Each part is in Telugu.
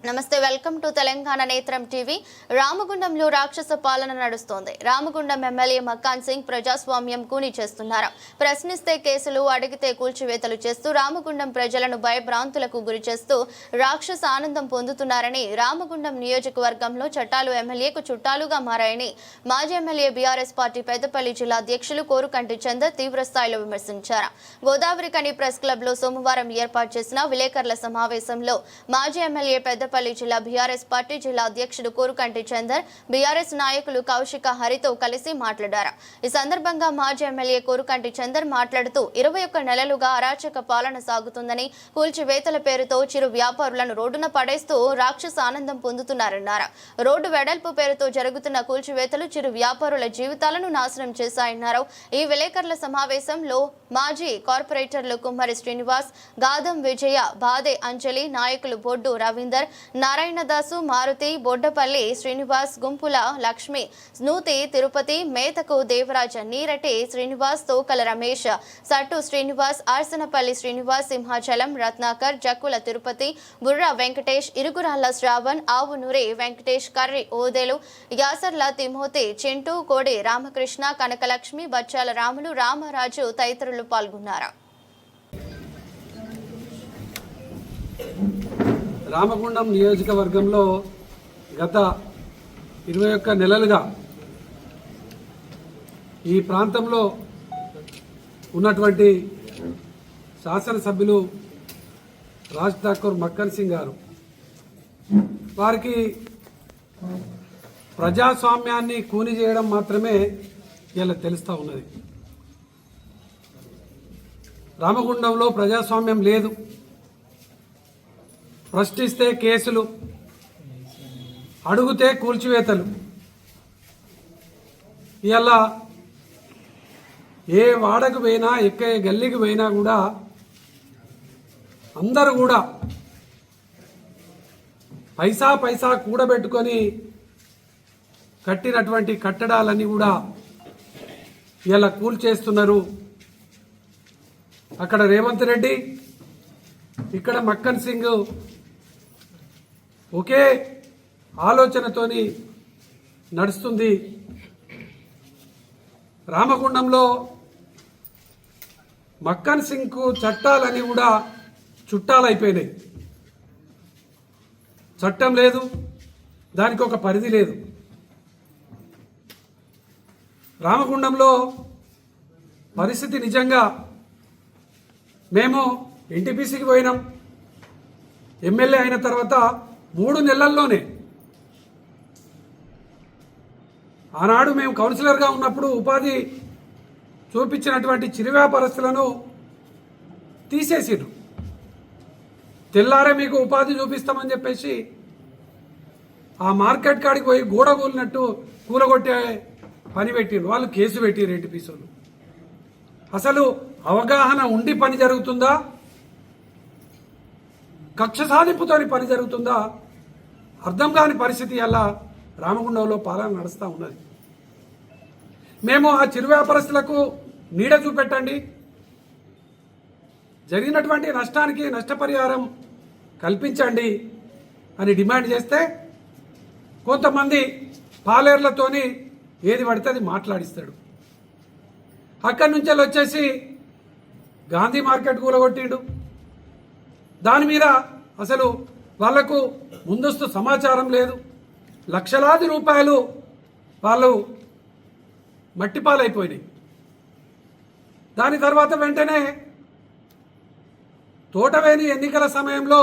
నమస్తే, వెల్కమ్ టు తెలంగాణ నేత్రం టీవీ. రామగుండంలో రాక్షస పాలన నడుస్తోంది. రామగుండం ఎమ్మెల్యే మక్కాన్ సింగ్ ప్రజాస్వామ్యం కూని చేస్తున్నారు. ప్రశ్నిస్తే కేసులు, అడిగితే కూల్చివేతలు చేస్తూ రామగుండం ప్రజలను భయభ్రాంతులకు గురి చేస్తూ రాక్షస ఆనందం పొందుతున్నారని, రామగుండం నియోజకవర్గంలో చట్టాలు ఎమ్మెల్యేకు చుట్టాలుగా మారాయని మాజీ ఎమ్మెల్యే బీఆర్ఎస్ పార్టీ పెద్దపల్లి జిల్లా అధ్యక్షులు కోరుకంటి చందర్ తీవ్రస్థాయిలో విమర్శించారు. గోదావరి కని ప్రెస్ క్లబ్ లో సోమవారం ఏర్పాటు చేసిన విలేకరుల సమావేశంలో మాజీ ఎమ్మెల్యే పెద్దపల్లి జిల్లా బీఆర్ఎస్ పార్టీ జిల్లా అధ్యక్షుడు కోరుకంటి చందర్, బీఆర్ఎస్ నాయకులు కౌశిక హరితో కలిసి మాట్లాడారు. ఈ సందర్భంగా మాజీ ఎమ్మెల్యే కోరుకంటి చందర్ మాట్లాడుతూ 21 నెలలుగా అరాచక పాలన సాగుతుందని, కూల్చివేతల పేరుతో చిరు వ్యాపారులను రోడ్డున పడేస్తూ రాక్షస ఆనందం పొందుతున్నారన్నారు. రోడ్డు వెడల్పు పేరుతో జరుగుతున్న కూల్చివేతలు చిరు వ్యాపారుల జీవితాలను నాశనం చేశాయన్నారు. ఈ విలేకరుల సమావేశంలో మాజీ కార్పొరేటర్లు కుమ్మరి శ్రీనివాస్, గాదం విజయ, బాదే అంజలి, నాయకులు బొడ్డు రవీందర్, నారాయణదాసు, మారుతి, బొడ్డపల్లి శ్రీనివాస్, గుంపుల లక్ష్మి, స్నూతి తిరుపతి, మేతకు దేవరాజ, నీరటి శ్రీనివాస్, తోకల రమేష్, సట్టు శ్రీనివాస్, ఆర్సనపల్లి శ్రీనివాస్, సింహాచలం రత్నాకర్, జక్కుల తిరుపతి, బుర్రా వెంకటేష్, ఇరుగురాళ్ల శ్రావణ్, ఆవునూరి వెంకటేష్, కర్రి ఓదెలు, యాసర్ల తిమోతి, చింటూ, కోడి రామకృష్ణ, కనకలక్ష్మి, బచ్చాల రాములు, రామరాజు తదితరులు పాల్గొన్నారు. రామగుండం నియోజకవర్గంలో గత 21 నెలలుగా ఈ ప్రాంతంలో ఉన్నటువంటి శాసనసభ్యులు రాజ్ ఠాకూర్ మక్కన్ సింగ్ గారు, వారికి ప్రజాస్వామ్యాన్ని కూని చేయడం మాత్రమే ఇలా తెలుస్తూ ఉన్నది. రామగుండంలో ప్రజాస్వామ్యం లేదు. ప్రశ్నిస్తే కేసులు, అడుగుతే కూల్చివేతలు. ఇలా ఏ వాడకు పోయినా, ఎక్కే గల్లీకి పోయినా కూడా అందరూ కూడా పైసా కూడబెట్టుకొని కట్టినటువంటి కట్టడాలన్నీ కూడా ఇలా కూల్చేస్తున్నారు. అక్కడ రేవంత్ రెడ్డి, ఇక్కడ మక్కన్ సింగ్ ఒకే ఆలోచనతోని నడుస్తుంది. రామగుండంలో మక్కన్ సింగ్కు చట్టాలని కూడా చుట్టాలైపోయినాయి. చట్టం లేదు, దానికి ఒక పరిధి లేదు. రామగుండంలో పరిస్థితి నిజంగా, మేము ఎన్టీపీసీకి పోయినాం. ఎమ్మెల్యే అయిన తర్వాత 3 నెలల్లోనే, ఆనాడు మేము కౌన్సిలర్గా ఉన్నప్పుడు ఉపాధి చూపించినటువంటి చిరు వ్యాపారస్తులను తీసేసిరు. తెల్లారే మీకు ఉపాధి చూపిస్తామని చెప్పేసి ఆ మార్కెట్ కాడికి పోయి గోడ కూలినట్టు కూలగొట్టే పని పెట్టిరు. వాళ్ళు కేసు పెట్టిరు ఎన్టీపీసీలు. అసలు అవగాహన ఉండి పని జరుగుతుందా, కక్ష సాధింపుతోని పని జరుగుతుందా అర్థం కాని పరిస్థితి అలా రామగుండంలో పాలన నడుస్తూ ఉన్నది. మేము ఆ చిరు వ్యాపారస్తులకు నీడ చూపెట్టండి, జరిగినటువంటి నష్టానికి నష్టపరిహారం కల్పించండి అని డిమాండ్ చేస్తే కొంతమంది పాలేర్లతోని ఏది పడితే అది మాట్లాడిస్తాడు. అక్కడి నుంచి వచ్చేసి గాంధీ మార్కెట్ కూలగొట్టిండు. దాని మీద అసలు వాళ్లకు ముందస్తు సమాచారం లేదు. లక్షలాది రూపాయలు వాళ్ళు మట్టిపాలైపోయినాయి. దాని తర్వాత వెంటనే తోటవేని ఎన్నికల సమయంలో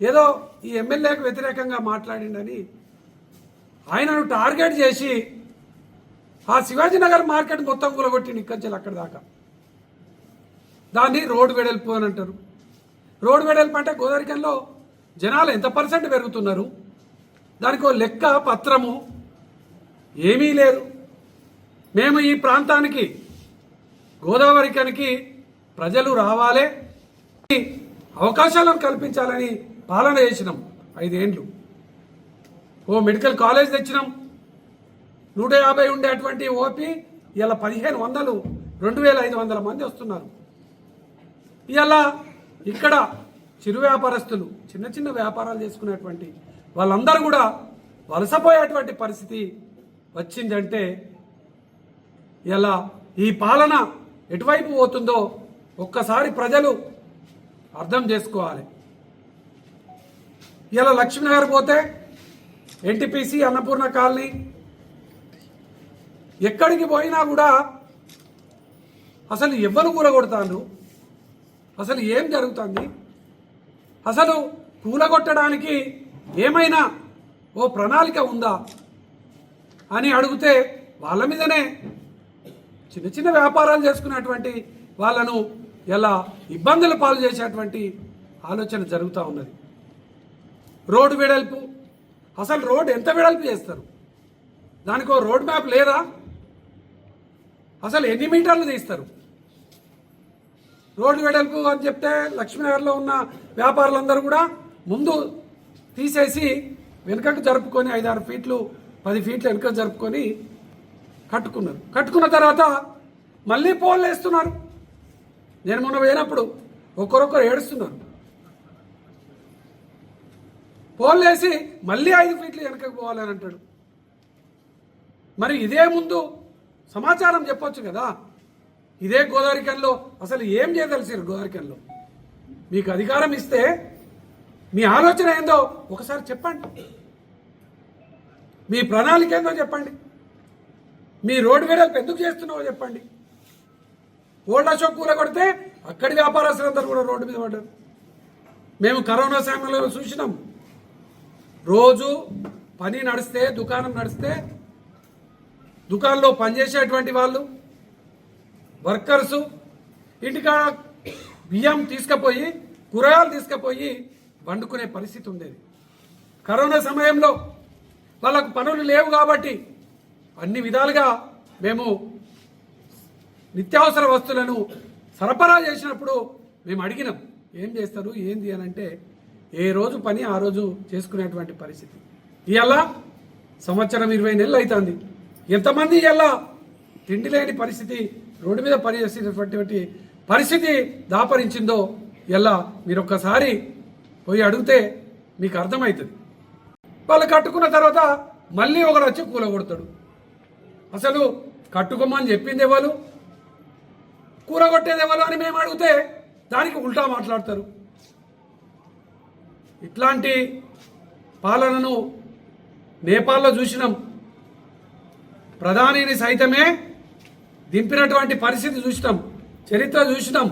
ఏదో ఈ ఎమ్మెల్యేకు వ్యతిరేకంగా మాట్లాడిండని ఆయనను టార్గెట్ చేసి ఆ శివాజీనగర్ మార్కెట్ మొత్తం కూలగొట్టిండు. ఇక్కడి అక్కడి దాకా. దాన్ని రోడ్డు వెడల్పు అని అంటారు. రోడ్డు వెడల్పు అంటే గోదావరికంలో జనాలు ఎంత % పెరుగుతున్నారు, దానికి ఒక లెక్క పత్రము ఏమీ లేదు. మేము ఈ ప్రాంతానికి, గోదావరికనికి ప్రజలు రావాలి, అవకాశాలను కల్పించాలని పాలన చేసినాం 5 ఏళ్ళు. ఓ మెడికల్ కాలేజ్ తెచ్చినాం. 150 ఉండేటువంటి ఓపీ ఇలా 1500, 2500 మంది వస్తున్నారు. ఇలా ఇక్కడ చిరు వ్యాపారస్తులు చిన్న చిన్న వ్యాపారాలు చేసుకునేటువంటి వాళ్ళందరూ కూడా వలసపోయేటువంటి పరిస్థితి వచ్చిందంటే ఇలా ఈ పాలన ఎటువైపు పోతుందో ఒక్కసారి ప్రజలు అర్థం చేసుకోవాలి. ఇలా లక్ష్మీనగర్ పోతే ఎన్టీపీసీ అన్నపూర్ణ కాలనీ ఎక్కడికి పోయినా కూడా అసలు ఎవరు కూలగొడతారు, అసలు ఏం జరుగుతుంది, అసలు కూలగొట్టడానికి ఏమైనా ఓ ప్రణాళిక ఉందా అని అడిగితే వాళ్ళ మీదనే చిన్న చిన్న వ్యాపారాలు చేసుకునేటువంటి వాళ్ళను ఎలా ఇబ్బందుల పాలు చేసేటువంటి ఆలోచన జరుగుతూ ఉన్నది. రోడ్డు వెడల్పు, అసలు రోడ్డు ఎంత వెడల్పు చేస్తారు, దానికో రోడ్ మ్యాప్ లేదా, అసలు ఎన్ని మీటర్లు తీస్తారు? రోడ్డు వెడల్పు అని చెప్తే లక్ష్మీనగర్లో ఉన్న వ్యాపారులందరూ కూడా ముందు తీసేసి వెనుకకు జరుపుకొని 5-6 ఫీట్లు 10 ఫీట్లు వెనుక జరుపుకొని కట్టుకున్నారు. కట్టుకున్న తర్వాత మళ్ళీ పోల్ వేస్తున్నారు. నేను మొన్న పోయినప్పుడు ఒక్కరొక్కరు ఏడుస్తున్నారు. పోల్ వేసి మళ్ళీ 5 ఫీట్లు వెనుకకు పోవాలని అంటాడు. మరి ఇదే ముందు సమాచారం చెప్పొచ్చు కదా. ఇదే గోదావరికంలో అసలు ఏం చేయదలిసారు? గోదావరికంలో మీకు అధికారం ఇస్తే మీ ఆలోచన ఏందో ఒకసారి చెప్పండి, మీ ప్రణాళిక ఏందో చెప్పండి, మీ రోడ్డు వెడల్పు ఎందుకు చేస్తున్నావో చెప్పండి. ఓల్డ్ అశోక్ కూలగొడితే అక్కడి వ్యాపారస్తులందరూ కూడా రోడ్డు మీద పడ్డారు. మేము కరోనా సమయంలో చూసినాం. రోజు పని నడిస్తే, దుకాణం నడిస్తే దుకాణంలో పనిచేసేటువంటి వాళ్ళు వర్కర్సు ఇంటికాడ బియ్యం తీసుకుపోయి కూరగాయలు తీసుకుపోయి వండుకునే పరిస్థితి ఉండేది. కరోనా సమయంలో వాళ్ళకు పనులు లేవు కాబట్టి అన్ని విధాలుగా మేము నిత్యావసర వస్తువులను సరఫరా చేసినప్పుడు మేము అడిగినాం ఏం చేస్తారు ఏంది అని అంటే ఏ రోజు పని ఆ రోజు చేసుకునేటువంటి పరిస్థితి. ఇవాళ సంవత్సరం 20 నెలలు అవుతుంది. ఎంతమంది ఇవాళ తిండి లేని పరిస్థితి, రోడ్డు మీద పనిచేసేటటువంటి పరిస్థితి దాపరించిందో ఇలా మీరు ఒక్కసారి పోయి అడిగితే మీకు అర్థమవుతుంది. వాళ్ళు కట్టుకున్న తర్వాత మళ్ళీ ఒకరు వచ్చి కూలగొడతాడు. అసలు కట్టుకోమని చెప్పింది ఎవరు, కూలగొట్టేది ఎవరు అని మేము అడిగితే దానికి ఉల్టా మాట్లాడతారు. ఇట్లాంటి పాలనను నేపాల్లో చూసినాం. ప్రధానిని సైతమే దింపినటువంటి పరిస్థితి చూసినాం, చరిత్ర చూసినాం.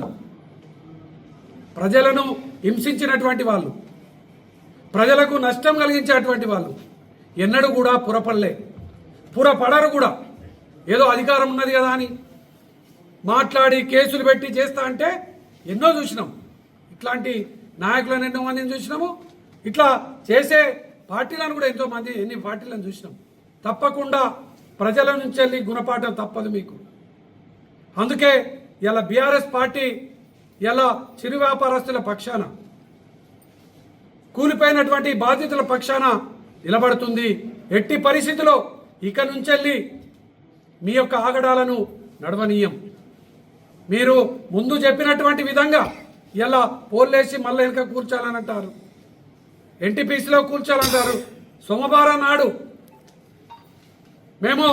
ప్రజలను హింసించినటువంటి వాళ్ళు, ప్రజలకు నష్టం కలిగించేటువంటి వాళ్ళు ఎన్నడూ కూడా పురపడరు కూడా. ఏదో అధికారం ఉన్నది కదా అని మాట్లాడి కేసులు పెట్టి చేస్తా అంటే ఎన్నో చూసినాం. ఇట్లాంటి నాయకులను ఎన్నో మందిని చూసినాము. ఇట్లా చేసే పార్టీలను కూడా ఎంతో మంది ఎన్ని పార్టీలను చూసినాం. తప్పకుండా ప్రజల నుంచి వెళ్ళి గుణపాఠం తప్పదు మీకు. అందుకే ఇలా బీఆర్ఎస్ పార్టీ ఇలా చిరు వ్యాపారస్తుల పక్షాన, కూలిపోయినటువంటి బాధితుల పక్షాన నిలబడుతుంది. ఎట్టి పరిస్థితిలో ఇక నుంచెల్లి మీ యొక్క ఆగడాలను నడవనీయం. మీరు ముందు చెప్పినటువంటి విధంగా ఇలా పోల్లేసి మళ్ళీ వెనుక కూర్చోాలని అంటారు, ఎన్టీపీసీలో కూర్చోాలంటారు. సోమవారం నాడు మేము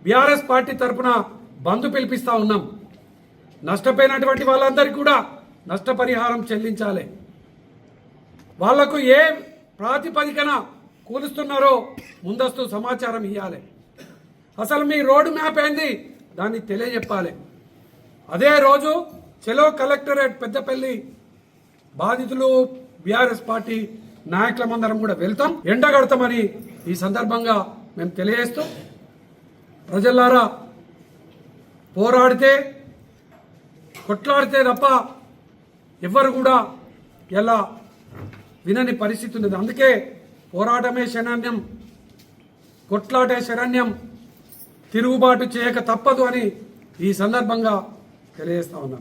బీఆర్ఎస్ పార్టీ తరఫున బంద్ పిలిపిస్తా ఉన్నాం. నష్టపోయినటువంటి వాళ్ళందరికీ కూడా నష్టపరిహారం చెల్లించాలి. వాళ్లకు ఏ ప్రాతిపదికన కూలుస్తున్నారో ముందస్తు సమాచారం ఇవ్వాలి. అసలు మీ రోడ్డు మ్యాప్ ఏంది దాన్ని తెలియజెప్పాలి. అదే రోజు చెలో కలెక్టరేట్ పెద్దపల్లి బాధితులు బీఆర్ఎస్ పార్టీ నాయకులమందరం కూడా వెళ్తాం, ఎండగడతామని ఈ సందర్భంగా మేము తెలియజేస్తూ, ప్రజలారా పోరాడితే కొట్లాడితే తప్ప ఎవ్వరు కూడా ఎలా వినని పరిస్థితి ఉన్నది. అందుకే పోరాటమే శరణ్యం, కొట్లాటే శరణ్యం, తిరుగుబాటు చేయక తప్పదు అని ఈ సందర్భంగా తెలియజేస్తా ఉన్నాను.